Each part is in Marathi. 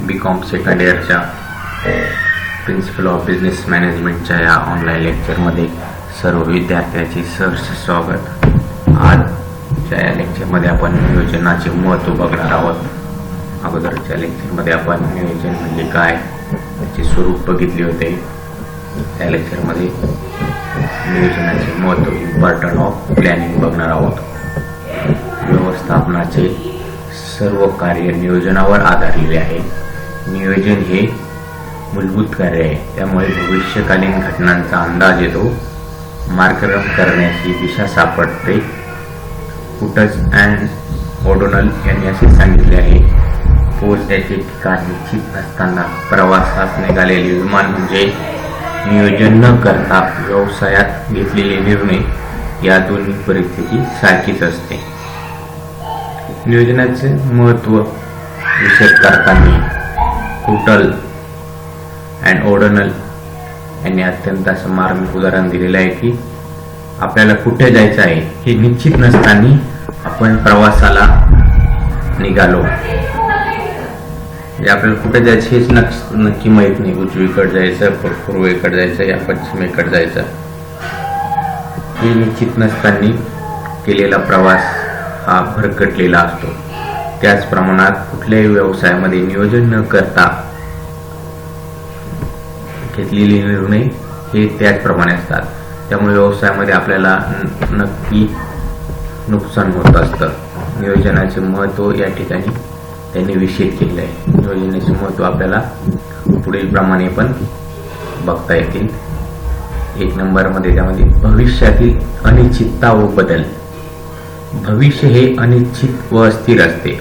B.Com सेकंड इयरच्या प्रिन्सिपल ऑफ बिझनेस मॅनेजमेंटच्या या ऑनलाईन लेक्चरमध्ये सर्व विद्यार्थ्यांचे सहर्ष स्वागत। आजच्या या लेक्चरमध्ये आपण नियोजनाचे महत्त्व बघणार आहोत। अगोदरच्या लेक्चरमध्ये आपण नियोजन म्हणजे काय त्याचे स्वरूप बघितले होते। या लेक्चरमध्ये नियोजनाचे महत्त्व इम्पॉर्टन्स ऑफ प्लॅनिंग बघणार आहोत। व्यवस्थापनाचे सर्व कार्य नियोजनावर आधारलेले आहे। नियोजन हे मूलभूत कार्य आहे, त्यामुळे भविष्यकालीन घटनांचा अंदाज येतो, मार्गक्रमण करण्याची दिशा सापडते। कुटज अँड ओडोनल यांनी असे सांगितले आहे, पोहोचण्याचे ठिकाण निश्चित नसताना प्रवासास निघालेले विमान म्हणजे नियोजन न करता व्यवसायात घेतलेले निर्णय, या दोन्ही परिस्थिती सारखीच असते। नियोजनाचे महत्त्व विशद करताना कुटल अँड ओडोनल यांनी अत्यंत असं मार्मिक उदाहरण दिलेलं आहे की आपल्याला कुठे जायचं आहे हे निश्चित नसताना आपण प्रवासाला निघालो, म्हणजे आपल्याला कुठे जायचं हेच नक्की माहीत नाही। उजवीकडे जायचं, पूर्वेकडे जायचं या पश्चिमेकडे जायचं, हे निश्चित नसताना केलेला प्रवास हा भरकटलेला असतो। त्याच प्रमाणात कुठल्याही व्यवसायामध्ये नियोजन न करता घेतलेले निर्णय हे त्याचप्रमाणे असतात, त्यामुळे व्यवसायामध्ये आपल्याला नक्की नुकसान होत असतं। नियोजनाचे महत्त्व या ठिकाणी त्यांनी विशद केले आहे। नियोजनाचे महत्त्व आपल्याला पुढील प्रमाणे पण बघता येतील। 1 नंबरमध्ये त्यामध्ये भविष्यातील अनिश्चितता व बदल। भविष्य हे अनिश्चित व अस्थिर असते,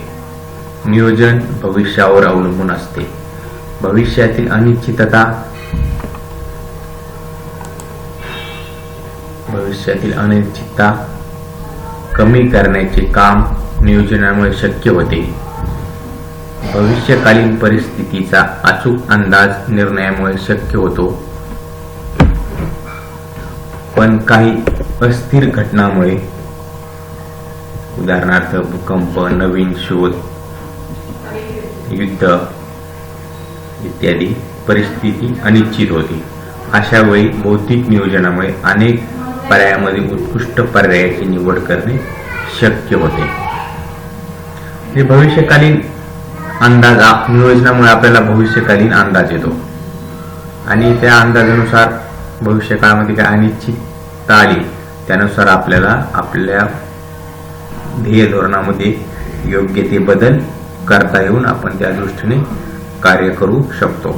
नियोजन भविष्यावर अवलंबून असते। भविष्यातील अनिश्चितता कमी करण्याचे काम नियोजनामुळे शक्य होते। भविष्यकालीन परिस्थितीचा अचूक अंदाज निर्णयामुळे शक्य होतो, पण काही अस्थिर घटनांमुळे, उदाहरणार्थ भूकंप, नवीन शोध, युद्ध इत्यादी परिस्थिती अनिश्चित होती। अशा वेळी भौतिक नियोजनामुळे अनेक पर्यायामध्ये उत्कृष्ट पर्यायाची निवड करणे शक्य होते। भविष्यकालीन अंदाज, नियोजनामुळे आपल्याला भविष्यकालीन अंदाज येतो आणि त्या अंदाजानुसार भविष्यकाळामध्ये काय अनिश्चितता आली त्यानुसार आपल्याला आपल्या ध्येय धोरणामध्ये योग्य ते बदल करता येऊन आपण त्या दृष्टीने कार्य करू शकतो।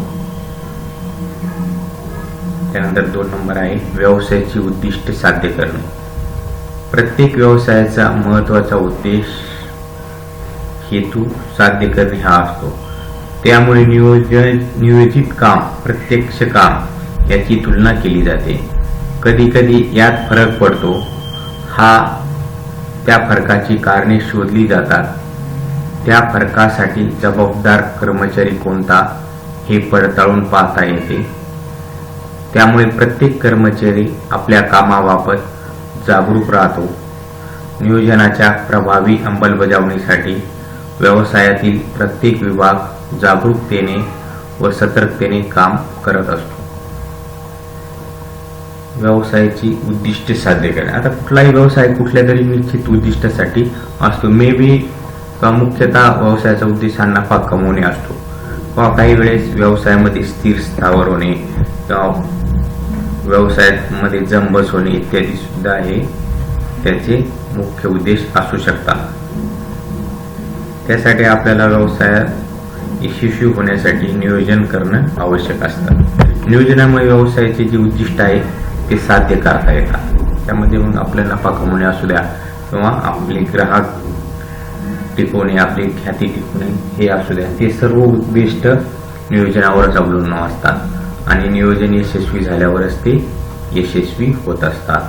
त्यानंतर 2 नंबर आहे व्यवसायाची उद्दिष्ट साध्य करणे। प्रत्येक व्यवसायाचा महत्त्वाचा उद्देश हेतू साध्य करणे हा असतो, त्यामुळे नियोजित काम, प्रत्यक्ष काम याची तुलना केली जाते। कधी कधी यात फरक पडतो, त्या फरकाची कारणे शोधली जातात। त्या फरकासाठी जबाबदार कर्मचारी कोणता हे पडताळून पाहता येते। त्यामुळे प्रत्येक कर्मचारी आपल्या कामाबाबत जागरूक राहतो। नियोजनाच्या प्रभावी अंमलबजावणीसाठी व्यवसायातील प्रत्येक विभाग जागरूकतेने व सतर्कतेने काम करत असतो। व्यवसायाची उद्दिष्ट साध्य करणे। आता कुठलाही व्यवसाय कुठल्या तरी निश्चित उद्दिष्टासाठी असतो। मे बी मुख्यतः व्यवसायाचा उद्देश हा नफा कमवणे असतो, किंवा काही वेळेस व्यवसायामध्ये स्थिर स्थावर होणे किंवा व्यवसायामध्ये जम बसवणे इत्यादी सुद्धा हे त्याचे मुख्य उद्देश असू शकतात। त्यासाठी आपल्याला व्यवसायात यशस्वी होण्यासाठी नियोजन करणं आवश्यक असतं। नियोजनामुळे व्यवसायाचे जे उद्दिष्ट आहे ते साध्य करता येतात। त्यामध्ये मग आपल्या नफा कमवणे असू द्या किंवा आपले ग्राहक टिकवणे, आपली ख्याती टिकवणे हे असू द्या, ते सर्व उद्दिष्ट नियोजनावरच अवलंबून असतात आणि नियोजन यशस्वी झाल्यावरच ते यशस्वी होत असतात।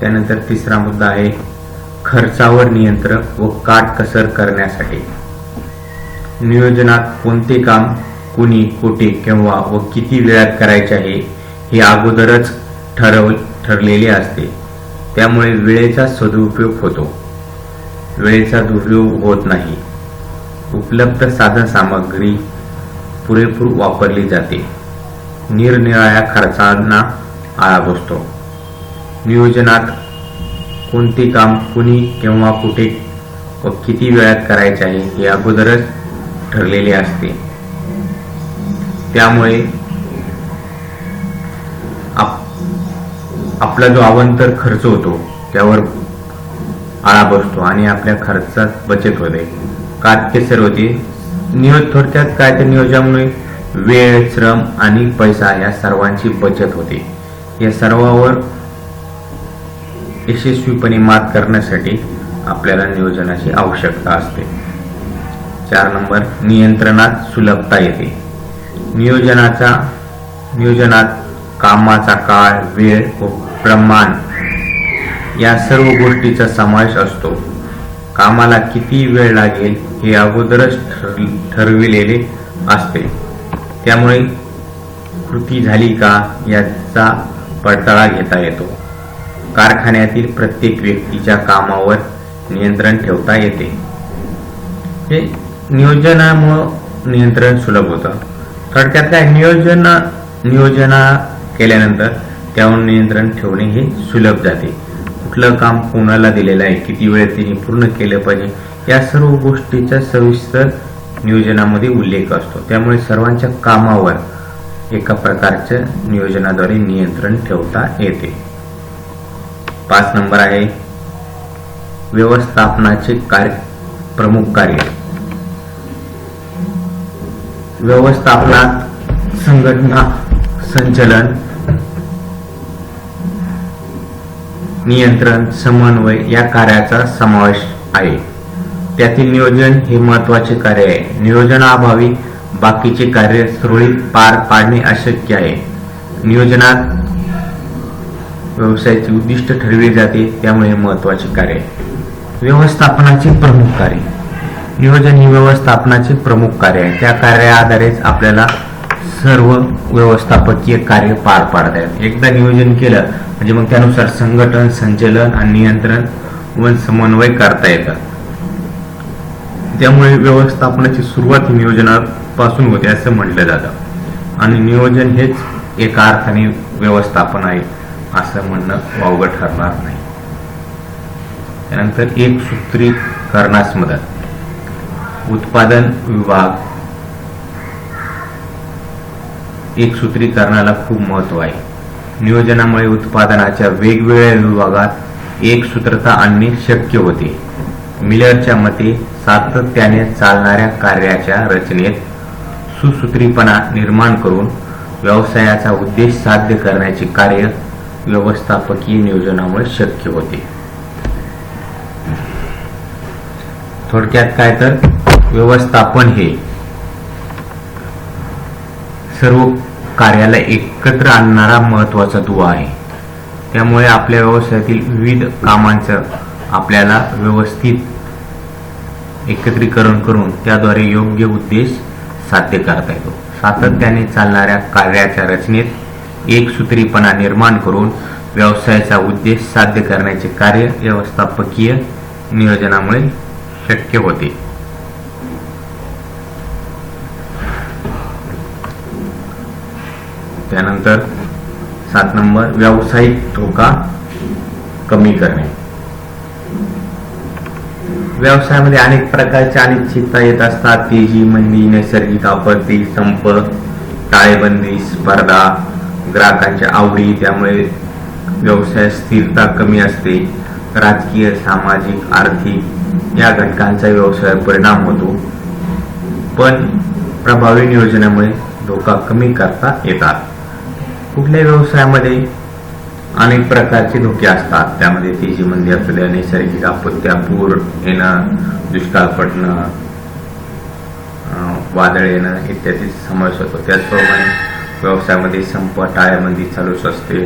त्यानंतर 3रा मुद्दा आहे खर्चावर नियंत्रण व काटकसर करण्यासाठी। नियोजनात कोणते काम कुणी, कुठे, केव्हा व किती वेळात करायचे आहे हे अगोदरच ठरलेले असते, त्यामुळे वेळेचा सदुपयोग होतो, वेळेचा दुरुपयोग होत नाही। उपलब्ध साधन सामग्री पुरेपूर वापरली जाते. निरनिराळ्या खर्चांना आळा बसतो. नियोजनात कोणते काम कुणी केव्हा कुठे व किती वेळात करायचे आहे हे अगोदरच ठरलेले असते. त्यामुळे आपला जो अवांतर खर्च होतो त्यावर आळा बसतो आणि आपल्या खर्चात बचत होते, काटकेसर होते. थोडक्यात काय तर नियोजनामुळे वेळ, श्रम आणि पैसा या सर्वांची बचत होते. या सर्वावर यशस्वीपणे मात करण्यासाठी आपल्याला नियोजनाची आवश्यकता असते. 4 नंबर, नियंत्रणात सुलभता येते. नियोजनात कामाचा काळ, वेळ व प्रमाण या सर्व गोष्टीचा समावेश असतो. कामाला किती वेळ लागेल हे अगोदरच ठरविलेले असते. त्यामुळे कृती झाली का याचा पडताळा घेता येतो. कारखान्यातील प्रत्येक व्यक्तीच्या कामावर नियंत्रण ठेवता येते. हे नियोजनामुळे नियंत्रण सुलभ होतं. थोडक्यात काय, नियोजना केल्यानंतर त्यावर नियंत्रण ठेवणे हे सुलभ जाते. कुठलं काम कोणाला दिलेलं आहे, किती वेळ तिने पूर्ण केलं पाहिजे, या सर्व गोष्टीचा सविस्तर नियोजनामध्ये उल्लेख असतो. त्यामुळे सर्वांच्या कामावर एका प्रकारच्या नियोजनाद्वारे नियंत्रण ठेवता येते. 5 नंबर आहे व्यवस्थापनाचे प्रमुख कार्य. व्यवस्थापनात संघटना, संचलन, नियंत्रण, समन्वय या कार्याचा समावेश आहे. त्यातील नियोजन हे महत्वाचे कार्य आहे. नियोजनाअभावी बाकीचे कार्य सुरळीत पार पाडणे अशक्य आहे. नियोजनात व्यवसायाचे उद्दिष्ट ठरवले जाते, त्यामुळे महत्वाचे कार्य. व्यवस्थापनाचे प्रमुख कार्य. नियोजन ही व्यवस्थापनाचे प्रमुख कार्य आहे. त्या कार्याआधारेच आपल्याला सर्व व्यवस्थापकीय कार्य पार पाडता येतात. एकदा नियोजन केलं म्हणजे मग त्यानुसार संघटन, संचलन आणि नियंत्रण व समन्वय करता येतात. त्यामुळे व्यवस्थापनाची सुरुवात नियोजनापासून होते असं म्हटलं जातं आणि नियोजन हेच एका अर्थाने व्यवस्थापन आहे असं म्हणणं वावगं ठरणार नाही. त्यानंतर एकसूत्रीकरणास मदत. उत्पादन विभाग एकसूत्रीकरणाला खूप महत्व आहे. नियोजनामुळे उत्पादनाच्या वेगवेगळ्या विभागात एकसूत्रता आणणे शक्य होते. मिलरच्या मते सातत्याने चालणाऱ्या कार्याच्या रचनेत सुसूत्रीपणा निर्माण करून व्यवसायाचा उद्देश साध्य करण्याचे कार्य व्यवस्थापकीय नियोजनामुळे शक्य होते. थोडक्यात काय तर व्यवस्थापन हे सर्व कार्याला एकत्र आणणारा महत्वाचा दुवा आहे. त्यामुळे आपल्या व्यवसायातील विविध कामांचं आपल्याला व्यवस्थित एकत्रीकरण करून त्याद्वारे योग्य उद्देश साध्य करता येतो. सातत्याने चालणाऱ्या कार्याच्या रचनेत एकसूत्रीपणा निर्माण करून व्यवसायाचा उद्देश साध्य करण्याचे कार्य व्यवस्थापकीय नियोजनामुळे शक्य होते. त्यानंतर 7 नंबर, व्यावसायिक धोका कमी करणे. व्यवसायामध्ये अनेक प्रकारच्या अनिश्चितता येत असतात. तेजी, मंदी, नैसर्गिक आपत्ती, संप, टाळेबंदी, स्पर्धा, ग्राहकांच्या आवडी, त्यामुळे व्यवसायात स्थिरता कमी असते. राजकीय, सामाजिक, आर्थिक या घटकांचा व्यवसायावर परिणाम होतो. पण प्रभावी नियोजनामुळे धोका कमी करता येतात. कुठल्याही व्यवसायामध्ये अनेक प्रकारचे धोके असतात. त्यामध्ये तेजी, मंदी असलेल्या, नैसर्गिक आपत्त्या, पूर येणं, दुष्काळ पडणं, वादळ येणं इत्यादी समावेश होतो. त्याचप्रमाणे व्यवसायामध्ये संप, टाळेबंदी चालूच असते.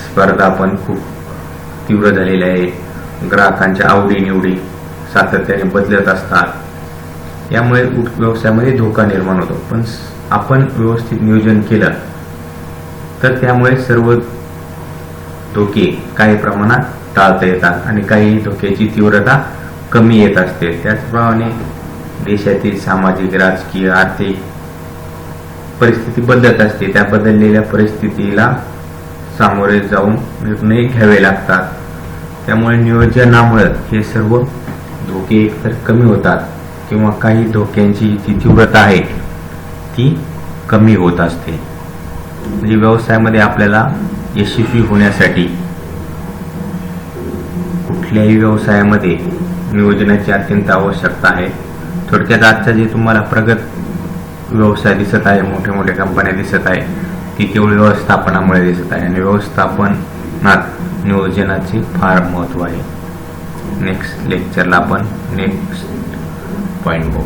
स्पर्धा पण खूप तीव्र झालेली आहे. ग्राहकांच्या आवडीनिवडी सातत्याने बदलत असतात. यामुळे व्यवसायामध्ये धोका निर्माण होतो. पण आपण व्यवस्थित नियोजन केलं तर त्यामुळे सर्व धोके काही प्रमाणात टाळता येतात आणि काही धोक्याची तीव्रता कमी येत असते. त्याचप्रमाणे देशातील सामाजिक, राजकीय, आर्थिक परिस्थिती बदलत असते. त्या बदललेल्या परिस्थितीला सामोरे जाऊन निर्णय घ्यावे लागतात. त्यामुळे नियोजनामुळे हे सर्व धोके एकतर कमी होतात किंवा काही धोक्यांची जी तीव्रता आहे ती कमी होत असते. म्हणजे व्यवसायामध्ये आपल्याला यशस्वी होण्यासाठी कुठल्याही व्यवसायामध्ये नियोजनाची अत्यंत आवश्यकता आहे. थोडक्यात आजचा जे तुम्हाला प्रगत व्यवसाय दिसत आहे, मोठ्या मोठ्या कंपन्या दिसत आहे, ती केवळ व्यवस्थापनामुळे दिसत आहे आणि व्यवस्थापनात नियोजनाचे फार महत्त्व आहे. नेक्स्ट लेक्चरला आपण नेक्स्ट पॉईंट बघू.